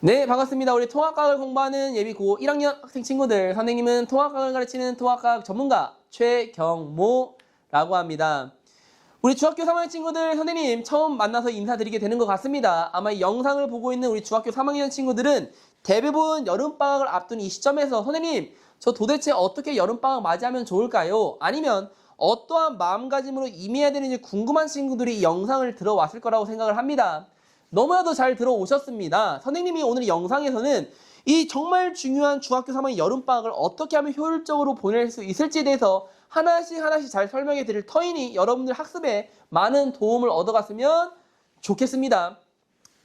네, 반갑습니다. 우리 통합과학을 공부하는 예비 고 1학년 학생 친구들, 선생님은 통합과학을 가르치는 통합과학 전문가 최경모라고 합니다. 우리 중학교 3학년 친구들, 선생님 처음 만나서 인사드리게 되는 것 같습니다. 아마 이 영상을 보고 있는 우리 중학교 3학년 친구들은 대부분 여름방학을 앞둔 이 시점에서 선생님, 저 도대체 어떻게 여름방학 맞이하면 좋을까요? 아니면 어떠한 마음가짐으로 임해야 되는지 궁금한 친구들이 이 영상을 들어왔을 거라고 생각을 합니다. 너무나도 잘 들어오셨습니다. 선생님이 오늘 이 영상에서는 이 정말 중요한 중학교 3학년 여름방학을 어떻게 하면 효율적으로 보낼 수 있을지에 대해서 하나씩 잘 설명해 드릴 터이니 여러분들 학습에 많은 도움을 얻어갔으면 좋겠습니다.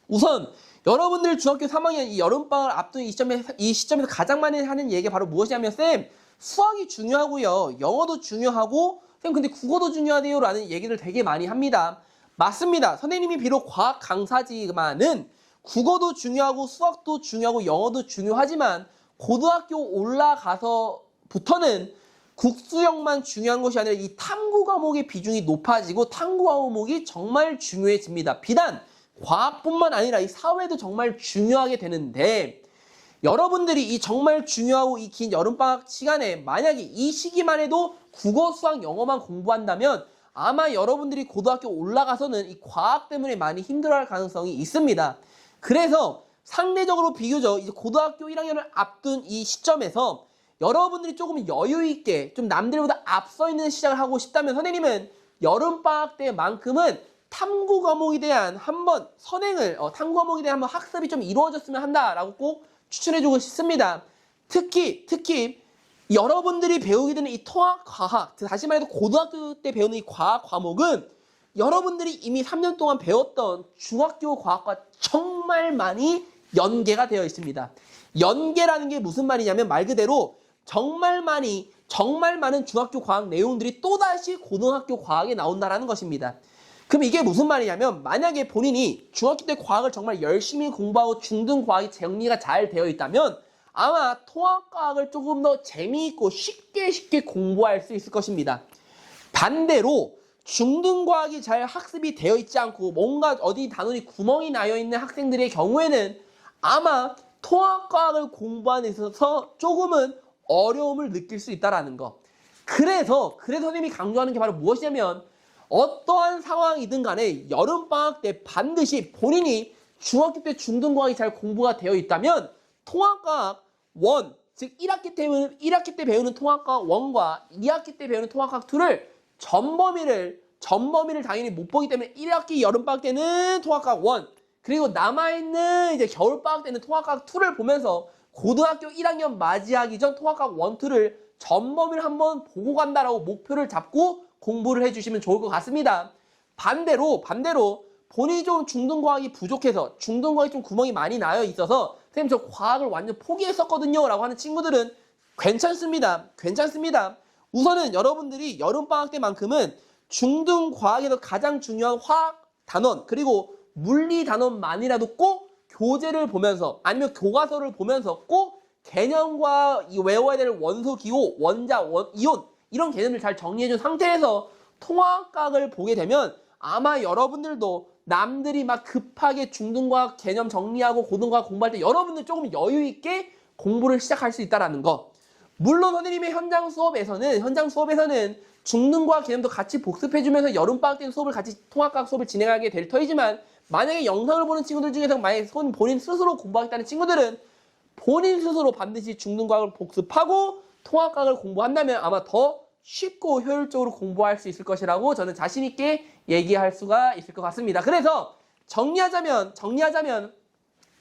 우선 여러분들 중학교 3학년 이 여름방학을 앞둔 이 시점에서 가장 많이 하는 얘기가 바로 무엇이냐면 쌤, 수학이 중요하고요. 영어도 중요하고 쌤 근데 국어도 중요하대요 라는 얘기를 되게 많이 합니다. 맞습니다. 선생님이 비록 과학 강사지만은 국어도 중요하고 수학도 중요하고 영어도 중요하지만 고등학교 올라가서부터는 국수형만 중요한 것이 아니라 이 탐구 과목의 비중이 높아지고 탐구 과목이 정말 중요해집니다. 비단 과학뿐만 아니라 이 사회도 정말 중요하게 되는데 여러분들이 이 정말 중요하고 이 긴 여름방학 시간에 만약에 이 시기만 해도 국어, 수학, 영어만 공부한다면 아마 여러분들이 고등학교 올라가서는 이 과학 때문에 많이 힘들어할 가능성이 있습니다. 그래서 상대적으로 비교적 이제 고등학교 1학년을 앞둔 이 시점에서 여러분들이 조금 여유 있게 좀 남들보다 앞서 있는 시작을 하고 싶다면 선생님은 여름방학 때만큼은 탐구 과목에 대한 한번 선행을 탐구 과목에 대한 한번 학습이 좀 이루어졌으면 한다라고 꼭 추천해주고 싶습니다. 특히 여러분들이 배우게 되는 이 통합과학, 다시 말해서 고등학교 때 배우는 이 과학 과목은 여러분들이 이미 3년 동안 배웠던 중학교 과학과 정말 많이 연계가 되어 있습니다. 연계라는 게 무슨 말이냐면 말 그대로 정말 많은 중학교 과학 내용들이 또다시 고등학교 과학에 나온다는 것입니다. 그럼 이게 무슨 말이냐면 만약에 본인이 중학교 때 과학을 정말 열심히 공부하고 중등 과학이 정리가 잘 되어 있다면 아마 통합과학을 조금 더 재미있고 쉽게 공부할 수 있을 것입니다. 반대로 중등과학이 잘 학습이 되어 있지 않고 뭔가 어디 단원이 구멍이 나여 있는 학생들의 경우에는 아마 통합과학을 공부하는 데 있어서 조금은 어려움을 느낄 수 있다는 거. 그래서 선생님이 강조하는 게 바로 무엇이냐면 어떠한 상황이든 간에 여름방학 때 반드시 본인이 중학교 때 중등과학이 잘 공부가 되어 있다면 통합과학 1, 즉 1학기 때 배우는 통합과학 1과 2학기 때 배우는 통합과학 2를 전범위를 당연히 못 보기 때문에 1학기 여름방학 때는 통합과학 1, 그리고 남아있는 이제 겨울방학 때는 통합과학 2를 보면서 고등학교 1학년 맞이하기 전 통합과학 1, 2를 전범위를 한번 보고 간다라고 목표를 잡고 공부를 해주시면 좋을 것 같습니다. 반대로 본인이 좀 중등과학이 부족해서 중등과학이 좀 구멍이 많이 나여 있어서 선생님 저 과학을 완전 포기했었거든요 라고 하는 친구들은 괜찮습니다. 우선은 여러분들이 여름방학 때만큼은 중등과학에서 가장 중요한 화학 단원 그리고 물리 단원만이라도 꼭 교재를 보면서 아니면 교과서를 보면서 꼭 개념과 외워야 될 원소, 기호, 원자, 이온 이런 개념을 잘 정리해준 상태에서 통합과학을 보게 되면 아마 여러분들도 남들이 막 급하게 중등과학 개념 정리하고 고등과학 공부할 때 여러분들 조금 여유 있게 공부를 시작할 수 있다는 거. 물론 선생님의 현장 수업에서는 중등과학 개념도 같이 복습해주면서 여름방학 때 수업을 같이 통합과학 수업을 진행하게 될 터이지만 만약에 영상을 보는 친구들 중에서 만약에 본인 스스로 공부하겠다는 친구들은 본인 스스로 반드시 중등과학을 복습하고 통합과학을 공부한다면 아마 더 쉽고 효율적으로 공부할 수 있을 것이라고 저는 자신 있게 얘기할 수가 있을 것 같습니다. 그래서 정리하자면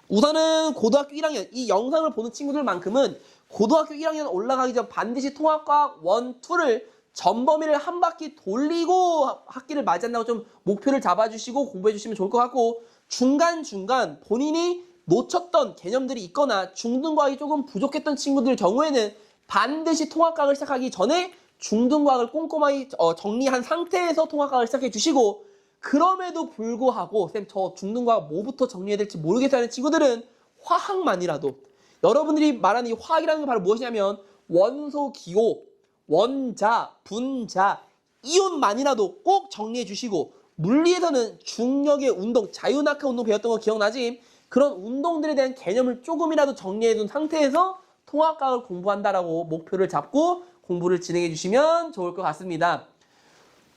우선은 고등학교 1학년 이 영상을 보는 친구들만큼은 고등학교 1학년 올라가기 전 반드시 통합과학 1, 2를 전범위를 한 바퀴 돌리고 학기를 맞이한다고 좀 목표를 잡아주시고 공부해 주시면 좋을 것 같고 중간중간 본인이 놓쳤던 개념들이 있거나 중등과학이 조금 부족했던 친구들 경우에는 반드시 통합과학을 시작하기 전에 중등과학을 꼼꼼하게 정리한 상태에서 통합과학을 시작해 주시고 그럼에도 불구하고 쌤 저 중등과학 뭐부터 정리해야 될지 모르겠어 하는 친구들은 화학만이라도 여러분들이 말하는 이 화학이라는 게 바로 무엇이냐면 원소, 기호, 원자, 분자, 이온만이라도 꼭 정리해 주시고 물리에서는 중력의 운동, 자유낙하 운동 배웠던 거 기억나지? 그런 운동들에 대한 개념을 조금이라도 정리해둔 상태에서 통합과학을 공부한다라고 목표를 잡고 공부를 진행해 주시면 좋을 것 같습니다.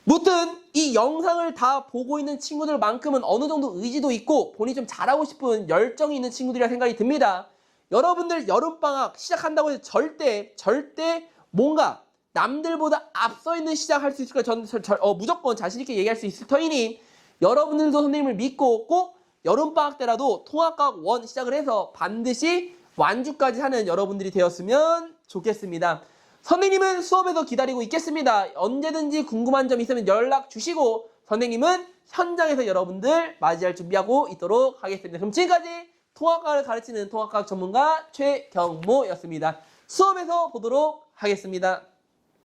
무튼 이 영상을 다 보고 있는 친구들만큼은 어느 정도 의지도 있고 본인이 좀 잘하고 싶은 열정이 있는 친구들이라 생각이 듭니다. 여러분들 여름방학 시작한다고 해서 절대 뭔가 남들보다 앞서 있는 시작할 수 있을 거예요. 저는 무조건 자신있게 얘기할 수 있을 터이니 여러분들도 선생님을 믿고 꼭 여름방학 때라도 통합과학 1 시작을 해서 반드시 완주까지 하는 여러분들이 되었으면 좋겠습니다. 선생님은 수업에서 기다리고 있겠습니다. 언제든지 궁금한 점 있으면 연락 주시고 선생님은 현장에서 여러분들 맞이할 준비하고 있도록 하겠습니다. 그럼 지금까지 통합과학을 가르치는 통합과학 전문가 최경모였습니다. 수업에서 보도록 하겠습니다.